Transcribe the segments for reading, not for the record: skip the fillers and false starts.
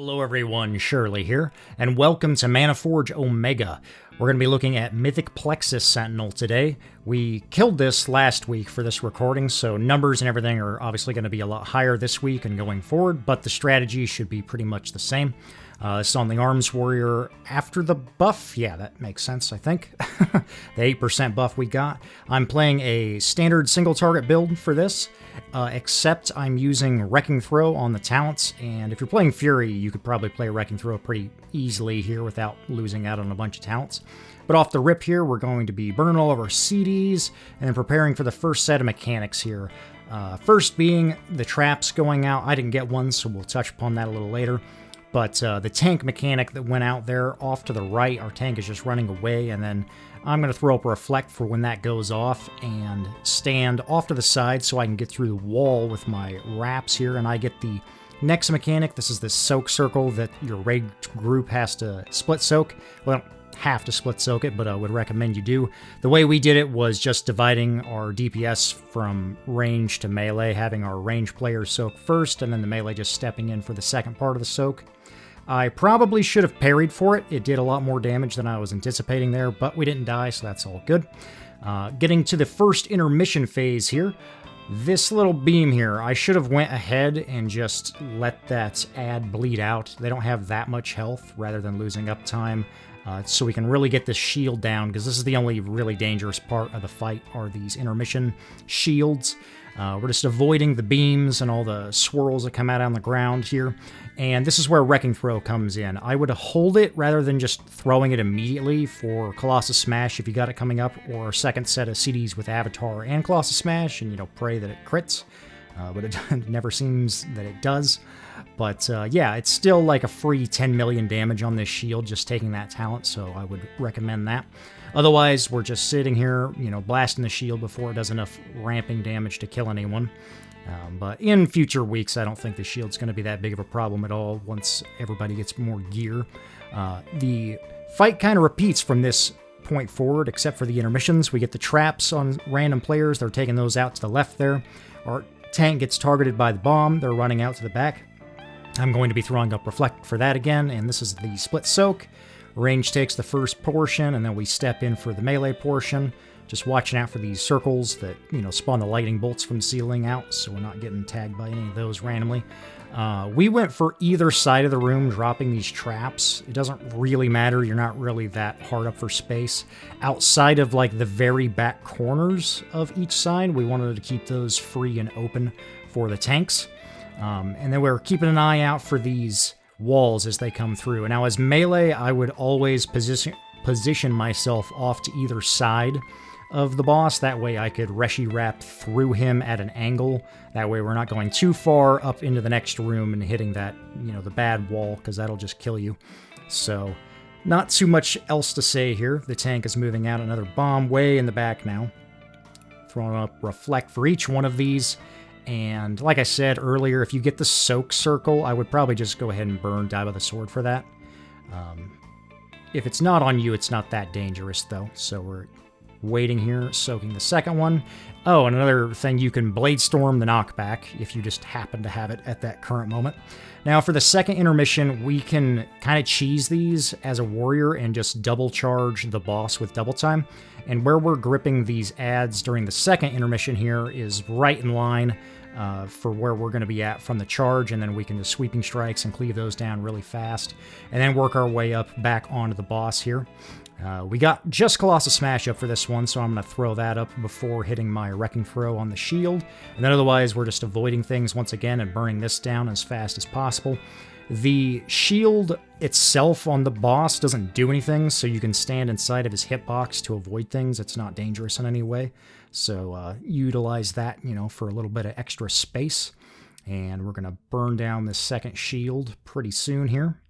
Hello everyone, Shirley here, and welcome to Manaforge Omega. We're going to be looking at Mythic Plexus Sentinel today. We killed this last week for this recording, so numbers and everything are obviously going to be a lot higher this week and going forward, but the strategy should be pretty much the same. This is on the Arms Warrior after the buff. Yeah, that makes sense, I think. The 8% buff we got. I'm playing a standard single target build for this, except I'm using Wrecking Throw on the talents, and if you're playing Fury, you could probably play Wrecking Throw pretty easily here without losing out on a bunch of talents. But off the rip here, we're going to be burning all of our CDs and then preparing for the first set of mechanics here. First being the traps going out. I didn't get one, so we'll touch upon that a little later. But the tank mechanic that went out there off to the right, our tank is just running away, and then I'm going to throw up a reflect for when that goes off and stand off to the side so I can get through the wall with my wraps here, and I get the next mechanic. This is the soak circle that your raid group has to split soak. Well, have to split soak it, but I would recommend you do. The way we did it was just dividing our DPS from range to melee, having our range players soak first, and then the melee just stepping in for the second part of the soak. I probably should have parried for it. It did a lot more damage than I was anticipating there, but we didn't die, so that's all good. Getting to the first intermission phase here. This little beam here, I should have went ahead and just let that ad bleed out. They don't have that much health rather than losing uptime. So we can really get this shield down, because this is the only really dangerous part of the fight are these intermission shields. We're just avoiding the beams and all the swirls that come out on the ground here. And this is where Wrecking Throw comes in. I would hold it rather than just throwing it immediately for Colossus Smash if you got it coming up, or a second set of CDs with Avatar and Colossus Smash, and, you know, pray that it crits. But it never seems that it does. But yeah, it's still like a free 10 million damage on this shield just taking that talent, so I would recommend that. Otherwise, we're just sitting here, you know, blasting the shield before it does enough ramping damage to kill anyone. But in future weeks, I don't think the shield's going to be that big of a problem at all once everybody gets more gear. The fight kind of repeats from this point forward, except for the intermissions. We get the traps on random players. They're taking those out to the left there. Our tank gets targeted by the bomb. They're running out to the back. I'm going to be throwing up Reflect for that again, and this is the split soak. Range takes the first portion, and then we step in for the melee portion. Just watching out for these circles that, you know, spawn the lightning bolts from the ceiling out, so we're not getting tagged by any of those randomly. We went for either side of the room, dropping these traps. It doesn't really matter. You're not really that hard up for space. Outside of, like, the very back corners of each side, we wanted to keep those free and open for the tanks. And then we're keeping an eye out for these walls as they come through. And now as melee, I would always position myself off to either side of the boss. That way I could Reshi Wrap through him at an angle. That way we're not going too far up into the next room and hitting that, you know, the bad wall, because that'll just kill you. So, not too much else to say here. The tank is moving out. Another bomb way in the back now. Throwing up Reflect for each one of these. And like I said earlier, if you get the soak circle, I would probably just go ahead and burn Die by the Sword for that. If it's not on you, it's not that dangerous, though. So we're waiting here, soaking the second one. Oh, and another thing, you can Blade Storm the knockback if you just happen to have it at that current moment. Now, for the second intermission, we can kind of cheese these as a warrior and just double charge the boss with double time. And where we're gripping these ads during the second intermission here is right in line for where we're going to be at from the charge, and then we can do sweeping strikes and cleave those down really fast, and then work our way up back onto the boss here. We got just Colossus Smash up for this one, so I'm going to throw that up before hitting my Wrecking Throw on the shield. And then otherwise, we're just avoiding things once again and burning this down as fast as possible. The shield itself on the boss doesn't do anything, so you can stand inside of his hitbox to avoid things. It's not dangerous in any way. So utilize that, you know, for a little bit of extra space. And we're going to burn down this second shield pretty soon here.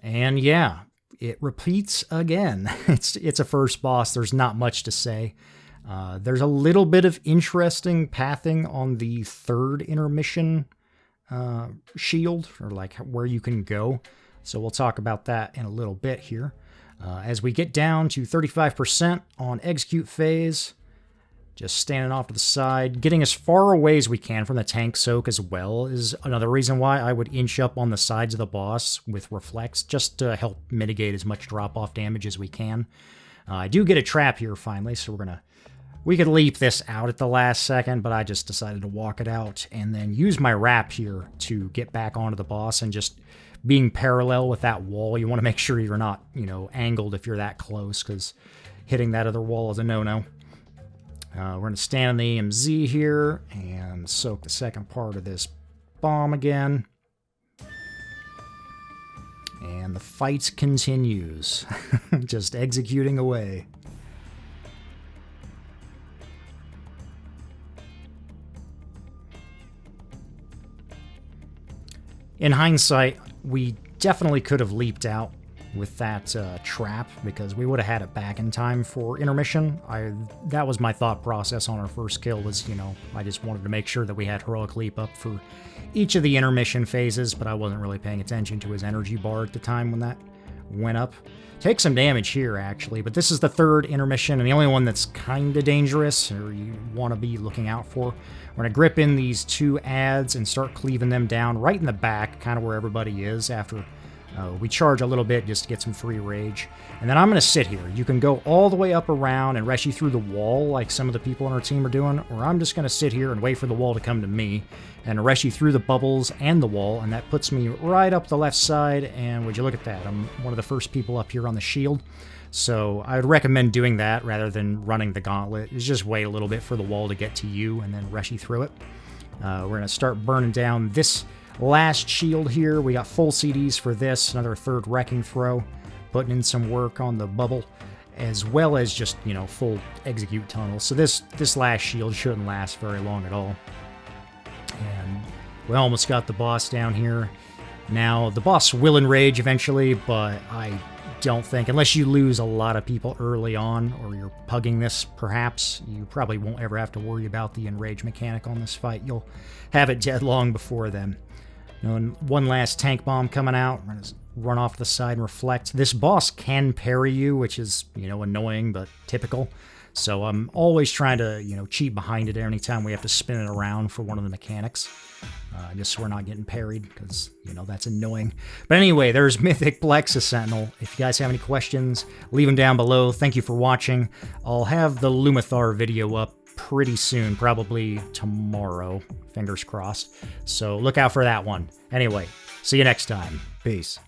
And yeah, it repeats again. It's a first boss. There's not much to say. There's a little bit of interesting pathing on the third intermission shield, or like where you can go. So we'll talk about that in a little bit here. As we get down to 35% on execute phase, Just standing off to the side, getting as far away as we can from the tank soak as well is another reason why I would inch up on the sides of the boss with reflects, just to help mitigate as much drop-off damage as we can. I do get a trap here finally, so we could leap this out at the last second, but I just decided to walk it out and then use my wrap here to get back onto the boss. And just being parallel with that wall, you want to make sure you're not, angled if you're that close, because hitting that other wall is a no-no. We're going to stand on the AMZ here and soak the second part of this bomb again. And the fight continues, just executing away. In hindsight, we definitely could have leaped out with that trap, because we would have had it back in time for intermission. That was my thought process on our first kill, was, I just wanted to make sure that we had heroic leap up for each of the intermission phases, but I wasn't really paying attention to his energy bar at the time when that went up. Take some damage here, actually, but this is the third intermission, and the only one that's kind of dangerous, or you want to be looking out for. We're going to grip in these two adds and start cleaving them down right in the back, kind of where everybody is, after we charge a little bit just to get some free rage. And then I'm going to sit here. You can go all the way up around and rush you through the wall like some of the people on our team are doing, or I'm just going to sit here and wait for the wall to come to me and rush you through the bubbles and the wall, and that puts me right up the left side. And would you look at that? I'm one of the first people up here on the shield. So I would recommend doing that rather than running the gauntlet. Just wait a little bit for the wall to get to you and then rush you through it. We're going to start burning down this last shield here. We got full CDs for this, another third wrecking throw, putting in some work on the bubble, as well as just, full execute tunnel. So this last shield shouldn't last very long at all. And we almost got the boss down here. Now, the boss will enrage eventually, but I don't think, unless you lose a lot of people early on, or you're pugging this perhaps, you probably won't ever have to worry about the enrage mechanic on this fight. You'll have it dead long before then. And one last tank bomb coming out. We're going to run off to the side and reflect. This boss can parry you, which is, annoying, but typical. So I'm always trying to, cheat behind it anytime we have to spin it around for one of the mechanics. Just so we're not getting parried, because, that's annoying. But anyway, there's Mythic Plexus Sentinel. If you guys have any questions, leave them down below. Thank you for watching. I'll have the Lumathar video up pretty soon, probably tomorrow, fingers crossed. So look out for that one. Anyway, see you next time. Peace.